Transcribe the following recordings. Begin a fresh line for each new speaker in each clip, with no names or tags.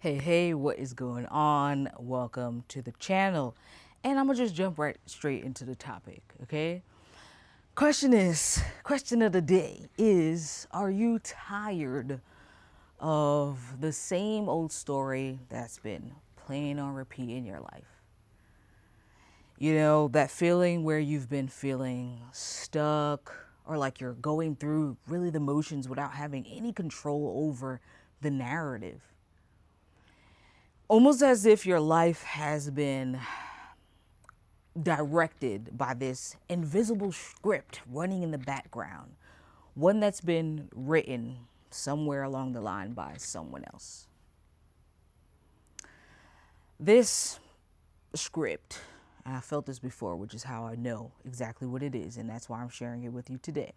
Hey, what is going on? Welcome to the channel. And I'm gonna just jump right straight into the topic, okay? Question of the day is, are you tired of the same old story that's been playing on repeat in your life? You know, that feeling where you've been feeling stuck or like you're going through really the motions without having any control over the narrative. Almost as if your life has been directed by this invisible script running in the background, one that's been written somewhere along the line by someone else. This script, and I felt this before, which is how I know exactly what it is, and that's why I'm sharing it with you today.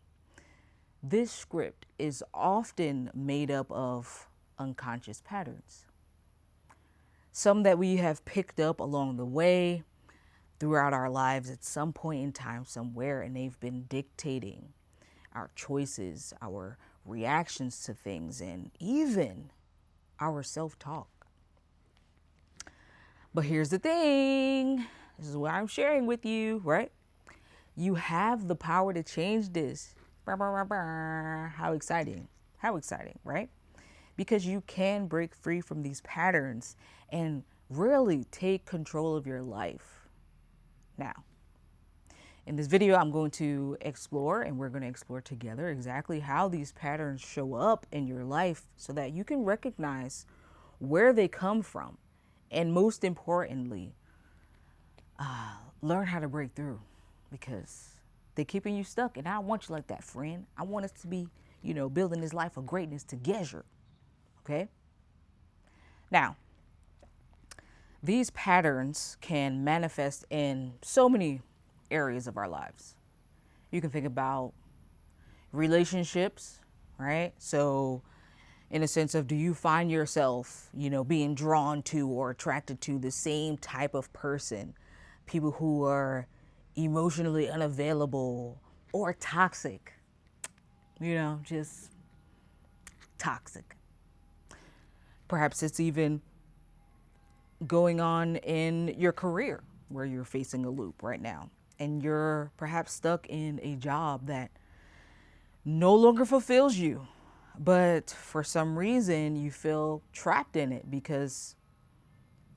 This script is often made up of unconscious patterns, some that we have picked up along the way throughout our lives at some point in time somewhere, and they've been dictating our choices, our reactions to things, and even our self-talk. But here's the thing. This is what I'm sharing with you, right? You have the power to change this. How exciting. How exciting, right? Because you can break free from these patterns and really take control of your life. Now, in this video, I'm going to explore, and we're going to explore together exactly how these patterns show up in your life so that you can recognize where they come from. And most importantly, learn how to break through, because they're keeping you stuck. And I don't want you like that, friend. I want us to be, building this life of greatness together. Okay? Now, these patterns can manifest in so many areas of our lives. You can think about relationships, right? So in a sense of, do you find yourself, being drawn to or attracted to the same type of person? People who are emotionally unavailable or toxic, just toxic. Perhaps it's even going on in your career where you're facing a loop right now and you're perhaps stuck in a job that no longer fulfills you, but for some reason you feel trapped in it because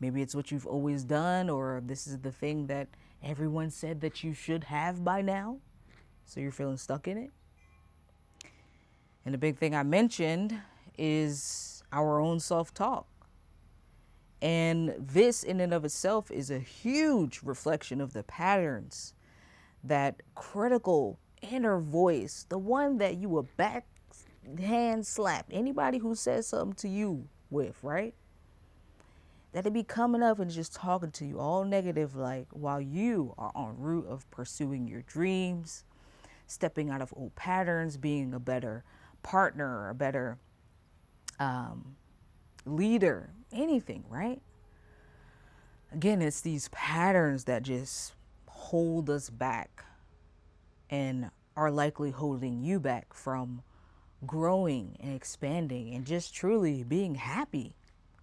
maybe it's what you've always done, or this is the thing that everyone said that you should have by now, so you're feeling stuck in it. And the big thing I mentioned is our own self-talk. And this in and of itself is a huge reflection of the patterns, that critical inner voice, the one that you will backhand slap anybody who says something to you with, right? That it be coming up and just talking to you all negative, like while you are en route of pursuing your dreams, stepping out of old patterns, being a better partner, a better leader, anything, right? Again, it's these patterns that just hold us back and are likely holding you back from growing and expanding and just truly being happy,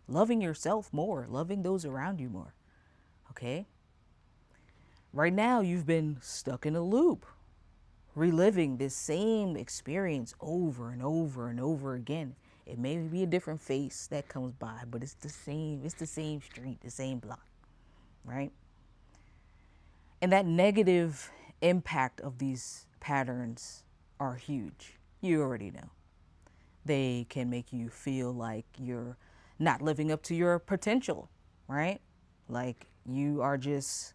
loving yourself more, loving those around you more. Okay? Right now, you've been stuck in a loop, reliving this same experience over and over and over again. It may be a different face that comes by, but it's the same street, the same block, right? And that negative impact of these patterns are huge. You already know. They can make you feel like you're not living up to your potential, right? Like you are just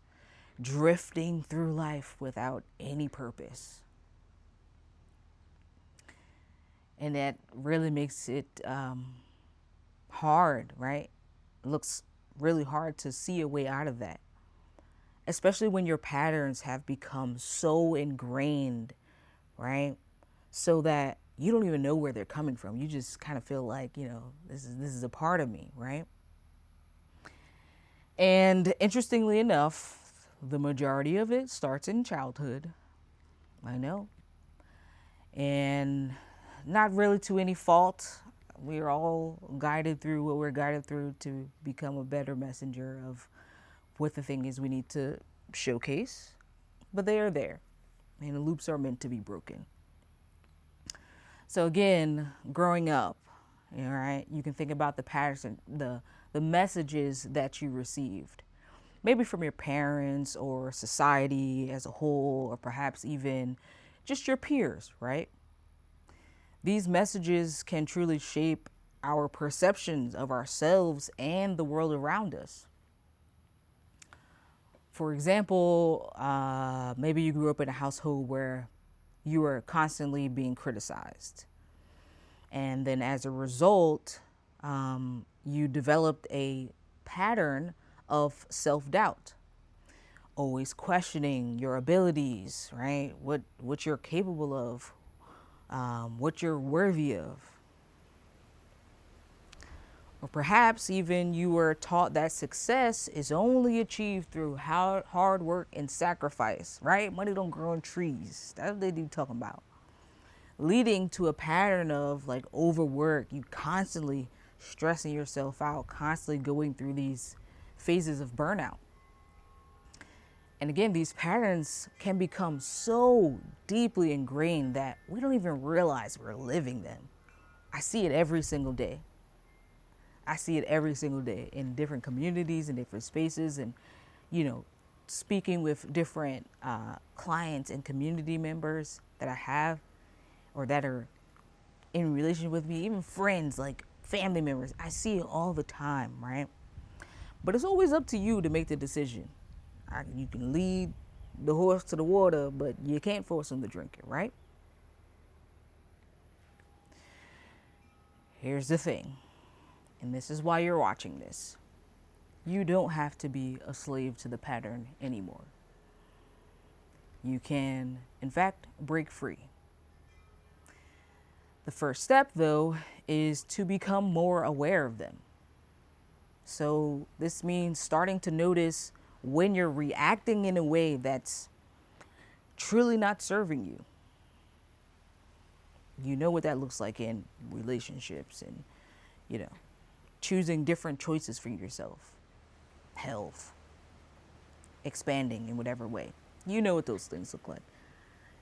drifting through life without any purpose. And that really makes it hard, right? It looks really hard to see a way out of that, especially when your patterns have become so ingrained, right? So that you don't even know where they're coming from. You just kind of feel like, this is a part of me, right? And interestingly enough, the majority of it starts in childhood. I know. And not really to any fault. We are all guided through what we're guided through to become a better messenger of what the thing is we need to showcase. But they are there, and the loops are meant to be broken. So again, growing up, all right, you can think about the patterns and the messages that you received, maybe from your parents or society as a whole, or perhaps even just your peers, right? These messages can truly shape our perceptions of ourselves and the world around us. For example, maybe you grew up in a household where you were constantly being criticized. And then as a result, you developed a pattern of self-doubt, always questioning your abilities, right? What you're capable of, what you're worthy of. Or perhaps even you were taught that success is only achieved through hard work and sacrifice, right? Money don't grow on trees. That's what they do talking about. Leading to a pattern of like overwork, you constantly stressing yourself out, constantly going through these phases of burnout. And again, these patterns can become so deeply ingrained that we don't even realize we're living them. I see it every single day. I see it every single day in different communities and different spaces, and, speaking with different clients and community members that I have or that are in relation with me, even friends, like family members. I see it all the time, right? But it's always up to you to make the decision. You can lead the horse to the water, but you can't force him to drink it, right? Here's the thing, and this is why you're watching this. You don't have to be a slave to the pattern anymore. You can, in fact, break free. The first step, though, is to become more aware of them. So this means starting to notice when you're reacting in a way that's truly not serving you. You know what that looks like in relationships and, choosing different choices for yourself, health, expanding in whatever way. You know what those things look like.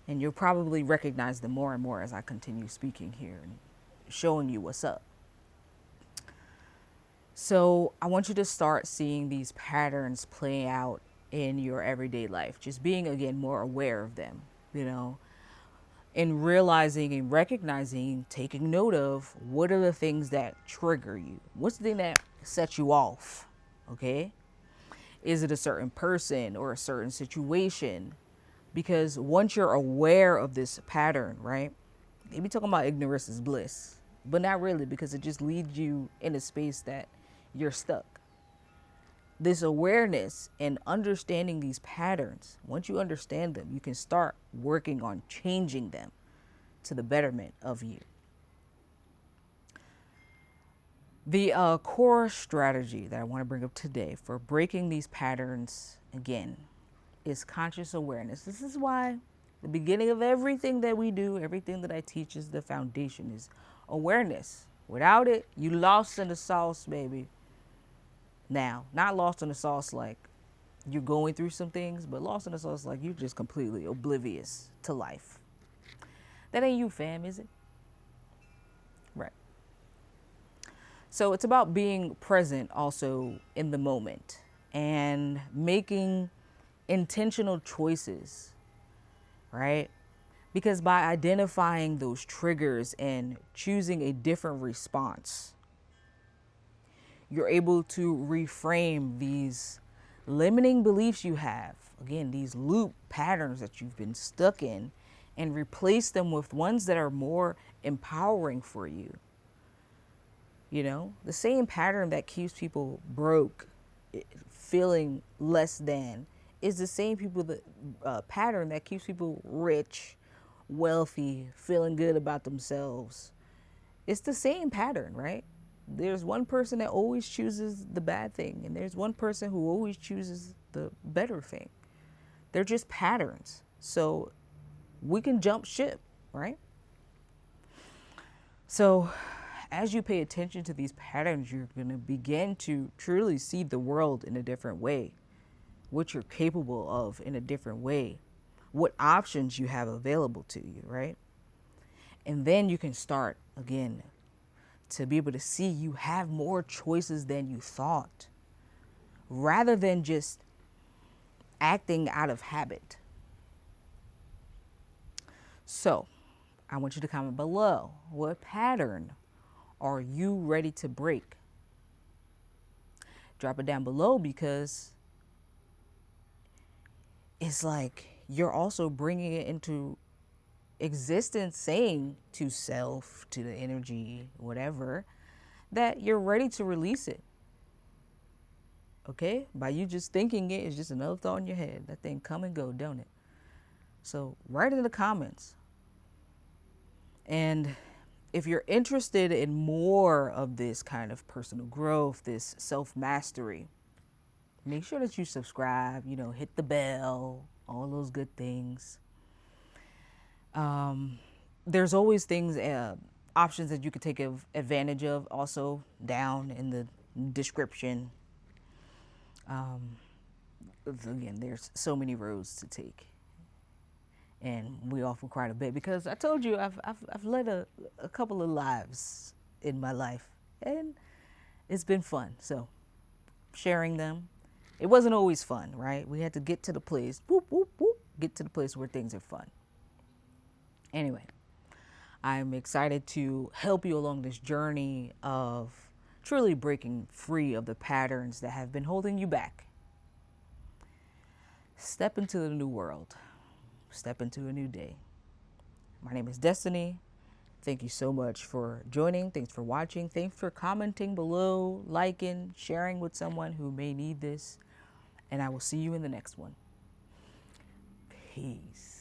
And you'll probably recognize them more and more as I continue speaking here and showing you what's up. So I want you to start seeing these patterns play out in your everyday life. Just being, again, more aware of them, and realizing and recognizing, taking note of what are the things that trigger you? What's the thing that sets you off? Okay? Is it a certain person or a certain situation? Because once you're aware of this pattern, right? They be talking about ignorance is bliss, but not really, because it just leads you in a space that you're stuck. This awareness and understanding these patterns, once you understand them, you can start working on changing them to the betterment of you. The core strategy that I want to bring up today for breaking these patterns, again, is conscious awareness. This is why the beginning of everything that we do, everything that I teach, is the foundation, is awareness. Without it, you lost in the sauce, baby. Now, not lost in the sauce like you're going through some things, but lost in the sauce like you're just completely oblivious to life. That ain't you, fam, is it? Right. So it's about being present also in the moment and making intentional choices, right? Because by identifying those triggers and choosing a different response, you're able to reframe these limiting beliefs you have, again, these loop patterns that you've been stuck in, and replace them with ones that are more empowering for you. The same pattern that keeps people broke, feeling less than, is the same pattern that keeps people rich, wealthy, feeling good about themselves. It's the same pattern, right? There's one person that always chooses the bad thing, and there's one person who always chooses the better thing. They're just patterns. So we can jump ship, right? So as you pay attention to these patterns, you're going to begin to truly see the world in a different way, what you're capable of in a different way, what options you have available to you, right? And then you can start again to be able to see you have more choices than you thought, rather than just acting out of habit. So I want you to comment below, what pattern are you ready to break? Drop it down below, because it's like you're also bringing it into existence, saying to self, to the energy, whatever, that you're ready to release it. Okay? By you just thinking it is just another thought in your head. That thing come and go, don't it? So write it in the comments. And if you're interested in more of this kind of personal growth, this self-mastery, make sure that you subscribe, hit the bell, all those good things. There's always things, options that you could take advantage of, also down in the description. Again, there's so many roads to take, and we offer quite a bit, because I told you I've led a couple of lives in my life, and it's been fun. So sharing them, it wasn't always fun, right? We had to get to the place, get to the place where things are fun. Anyway, I'm excited to help you along this journey of truly breaking free of the patterns that have been holding you back. Step into the new world. Step into a new day. My name is Destiny. Thank you so much for joining. Thanks for watching. Thanks for commenting below, liking, sharing with someone who may need this. And I will see you in the next one. Peace.